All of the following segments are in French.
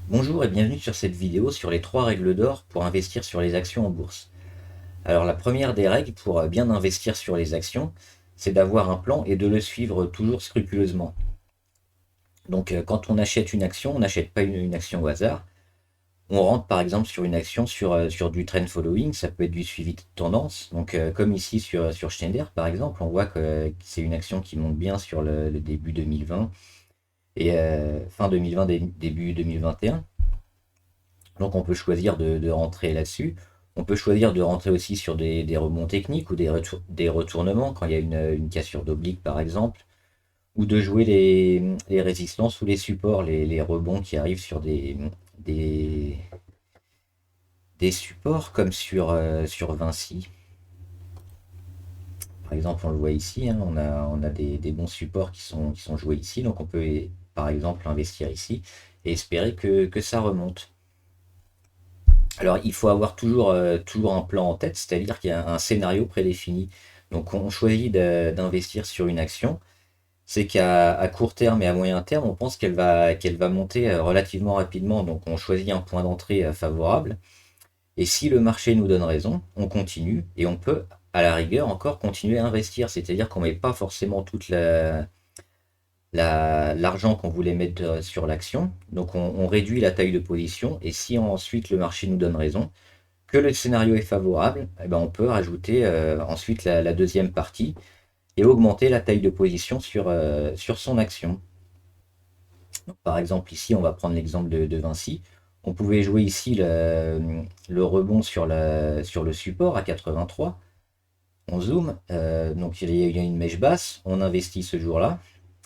Bonjour et bienvenue sur cette vidéo sur les 3 règles d'or pour investir sur les actions en bourse. Alors la première des règles pour bien investir sur les actions, c'est d'avoir un plan et de le suivre toujours scrupuleusement. Donc quand on achète une action, on n'achète pas une action au hasard. On rentre par exemple sur une action sur du trend following, ça peut être du suivi de tendance. Donc comme ici sur Schneider par exemple, on voit que c'est une action qui monte bien sur le début 2020 et fin 2020, début 2021. Donc on peut choisir de rentrer là-dessus. On peut choisir de rentrer aussi sur des rebonds techniques ou des retournements quand il y a une cassure d'oblique par exemple, ou de jouer les résistances ou les supports, les rebonds qui arrivent sur des, des supports comme sur Vinci. Par exemple, on le voit ici, hein, on a des bons supports qui sont joués ici, donc on peut par exemple investir ici et espérer que ça remonte. Alors, il faut avoir toujours un plan en tête, c'est-à-dire qu'il y a un scénario prédéfini. Donc, on choisit d'investir sur une action. C'est qu'à court terme et à moyen terme, on pense qu'elle va monter relativement rapidement. Donc, on choisit un point d'entrée favorable. Et si le marché nous donne raison, on continue et on peut, à la rigueur, encore continuer à investir. C'est-à-dire qu'on ne met pas forcément toute l'argent qu'on voulait mettre sur l'action. Donc, on réduit la taille de position. Et si ensuite le marché nous donne raison, que le scénario est favorable, eh ben on peut rajouter ensuite la deuxième partie et augmenter la taille de position sur son action. Donc, par exemple, ici, on va prendre l'exemple de Vinci. On pouvait jouer ici le rebond sur le support à 83. On zoome, donc il y a une mèche basse, on investit ce jour-là,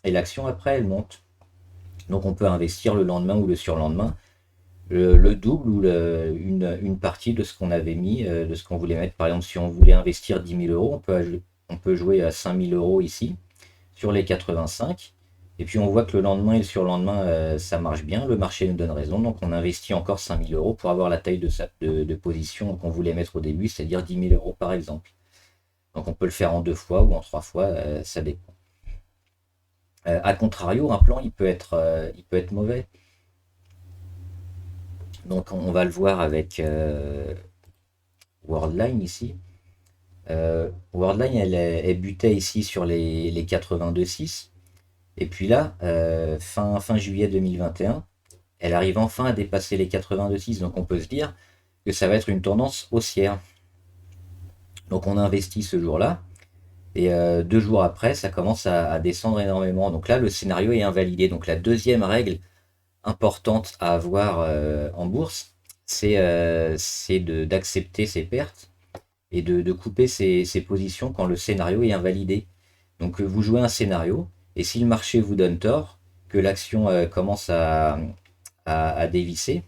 et l'action après, elle monte. Donc on peut investir le lendemain ou le surlendemain le double ou une partie de ce qu'on avait mis, de ce qu'on voulait mettre. Par exemple, si on voulait investir 10 000 euros, on peut jouer à 5 000 euros ici, sur les 85. Et puis on voit que le lendemain et le surlendemain, ça marche bien, le marché nous donne raison, donc on investit encore 5 000 euros pour avoir la taille de position qu'on voulait mettre au début, c'est-à-dire 10 000 euros par exemple. Donc on peut le faire en 2 fois ou en 3 fois, ça dépend. A contrario, un plan, il peut être mauvais. Donc on va le voir avec Worldline ici. Worldline, elle butait ici sur les 82,6. Et puis là, fin juillet 2021, elle arrive enfin à dépasser les 82,6. Donc on peut se dire que ça va être une tendance haussière. Donc on investit ce jour-là. Et 2 jours après, ça commence à descendre énormément. Donc là, le scénario est invalidé. Donc la deuxième règle importante à avoir en bourse, c'est d'accepter ses pertes et de couper ses positions quand le scénario est invalidé. Donc vous jouez un scénario, et si le marché vous donne tort, que l'action commence à dévisser,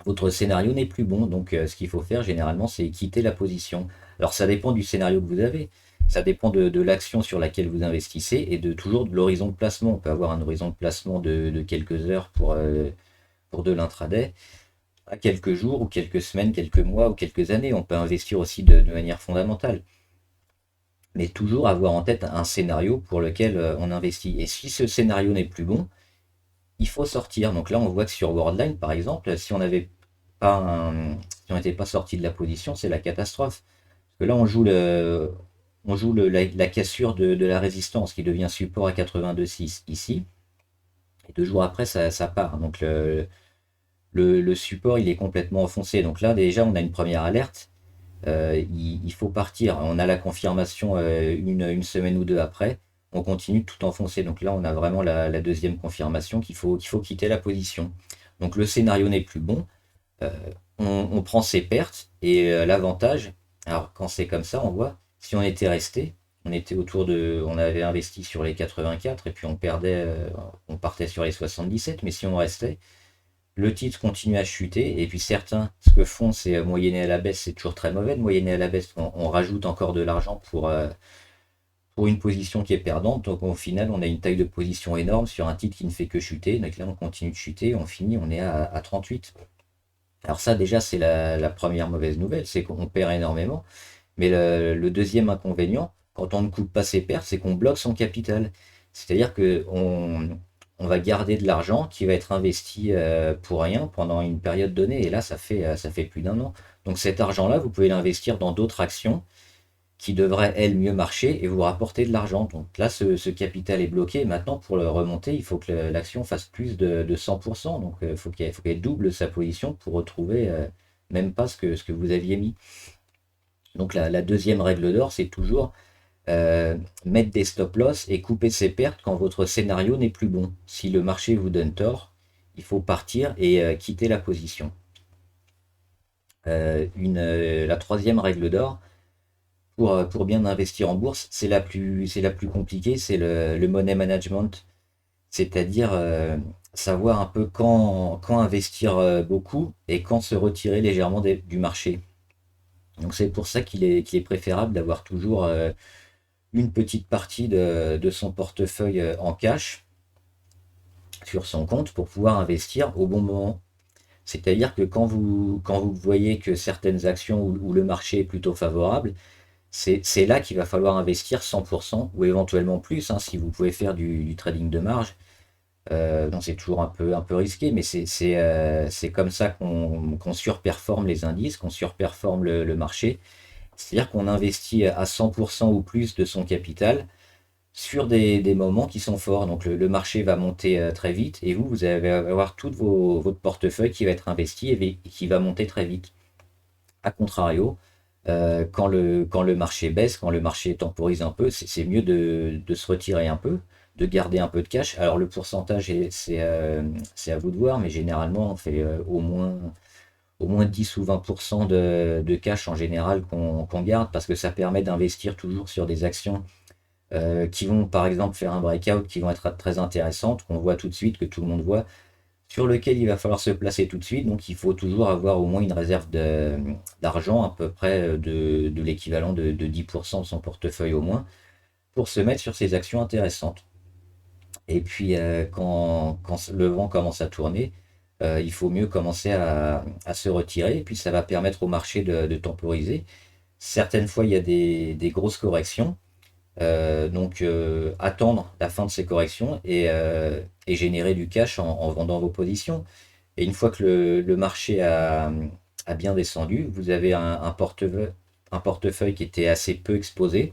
votre scénario n'est plus bon. Donc ce qu'il faut faire généralement, c'est quitter la position. Alors ça dépend du scénario que vous avez. Ça dépend de l'action sur laquelle vous investissez et toujours de l'horizon de placement. On peut avoir un horizon de placement de quelques heures pour de l'intraday, à quelques jours ou quelques semaines, quelques mois ou quelques années. On peut investir aussi de manière fondamentale, mais toujours avoir en tête un scénario pour lequel on investit. Et si ce scénario n'est plus bon, il faut sortir. Donc là, on voit que sur Worldline, par exemple, si on n'était pas sorti de la position, c'est la catastrophe. Parce que là, on joue la cassure de la résistance qui devient support à 82,6 ici. Et 2 jours après, ça part. Donc le support, il est complètement enfoncé. Donc là, déjà, on a une première alerte. Il faut partir. On a la confirmation une semaine ou deux après. On continue de tout enfoncer. Donc là, on a vraiment la deuxième confirmation qu'il faut quitter la position. Donc le scénario n'est plus bon. Euh, on prend ses pertes et l'avantage, alors quand c'est comme ça, on voit, si on était resté, on avait investi sur les 84 et puis on partait sur les 77, mais si on restait, le titre continue à chuter, et puis certains, ce que font, c'est moyenner à la baisse. C'est toujours très mauvais de moyenner à la baisse. On rajoute encore de l'argent pour une position qui est perdante. Donc au final, on a une taille de position énorme sur un titre qui ne fait que chuter. Donc là, on continue de chuter, on finit, on est à 38. Alors ça, déjà, c'est la première mauvaise nouvelle, c'est qu'on perd énormément. Mais le deuxième inconvénient, quand on ne coupe pas ses pertes, c'est qu'on bloque son capital. C'est-à-dire que on va garder de l'argent qui va être investi pour rien pendant une période donnée. Et là, ça fait plus d'un an. Donc cet argent-là, vous pouvez l'investir dans d'autres actions qui devraient, elles, mieux marcher et vous rapporter de l'argent. Donc là, ce capital est bloqué. Maintenant, pour le remonter, il faut que l'action fasse plus de 100%. Donc il faut qu'elle double sa position pour retrouver même pas ce que vous aviez mis. Donc la deuxième règle d'or, c'est toujours mettre des stop-loss et couper ses pertes quand votre scénario n'est plus bon. Si le marché vous donne tort, il faut partir et quitter la position. La troisième règle d'or, pour bien investir en bourse, c'est la plus compliquée, c'est le money management, c'est-à-dire savoir un peu quand investir beaucoup et quand se retirer légèrement du marché. Donc c'est pour ça qu'il est préférable d'avoir toujours une petite partie de son portefeuille en cash sur son compte pour pouvoir investir au bon moment. C'est-à-dire que quand vous voyez que certaines actions où le marché est plutôt favorable, c'est là qu'il va falloir investir 100% ou éventuellement plus, hein, si vous pouvez faire du trading de marge. Donc c'est toujours un peu risqué, mais c'est comme ça qu'on surperforme les indices, qu'on surperforme le marché. C'est-à-dire qu'on investit à 100% ou plus de son capital sur des moments qui sont forts. Donc le marché va monter très vite et vous allez avoir tout votre portefeuille qui va être investi et qui va monter très vite. A contrario, quand le marché baisse, quand le marché temporise un peu, c'est mieux de se retirer un peu, de garder un peu de cash. Alors le pourcentage, c'est à vous de voir, mais généralement on fait au moins 10 ou 20% de cash en général qu'on garde parce que ça permet d'investir toujours sur des actions qui vont par exemple faire un breakout, qui vont être très intéressantes, qu'on voit tout de suite, que tout le monde voit, sur lequel il va falloir se placer tout de suite. Donc il faut toujours avoir au moins une réserve d'argent, à peu près de l'équivalent de 10% de son portefeuille au moins, pour se mettre sur ces actions intéressantes. Et puis quand le vent commence à tourner, il faut mieux commencer à se retirer, et puis ça va permettre au marché de temporiser. Certaines fois, il y a des grosses corrections. Donc attendre la fin de ces corrections et générer du cash en vendant vos positions. Et une fois que le marché a bien descendu, vous avez un portefeuille qui était assez peu exposé,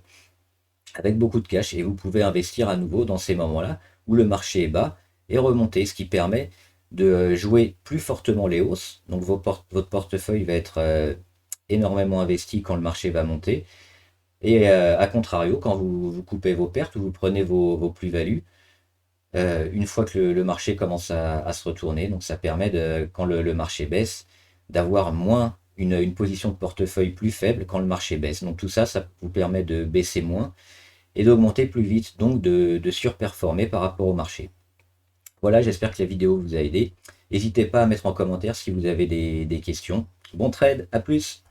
avec beaucoup de cash, et vous pouvez investir à nouveau dans ces moments-là où le marché est bas et remonter, ce qui permet de jouer plus fortement les hausses. Donc votre portefeuille va être énormément investi quand le marché va monter. Et à contrario, quand vous coupez vos pertes ou vous prenez vos plus-values, une fois que le marché commence à se retourner, donc ça permet quand le marché baisse, d'avoir moins une position de portefeuille plus faible quand le marché baisse. Donc tout ça, ça vous permet de baisser moins et d'augmenter plus vite, donc de surperformer par rapport au marché. Voilà, j'espère que la vidéo vous a aidé. N'hésitez pas à mettre en commentaire si vous avez des questions. Bon trade, à plus!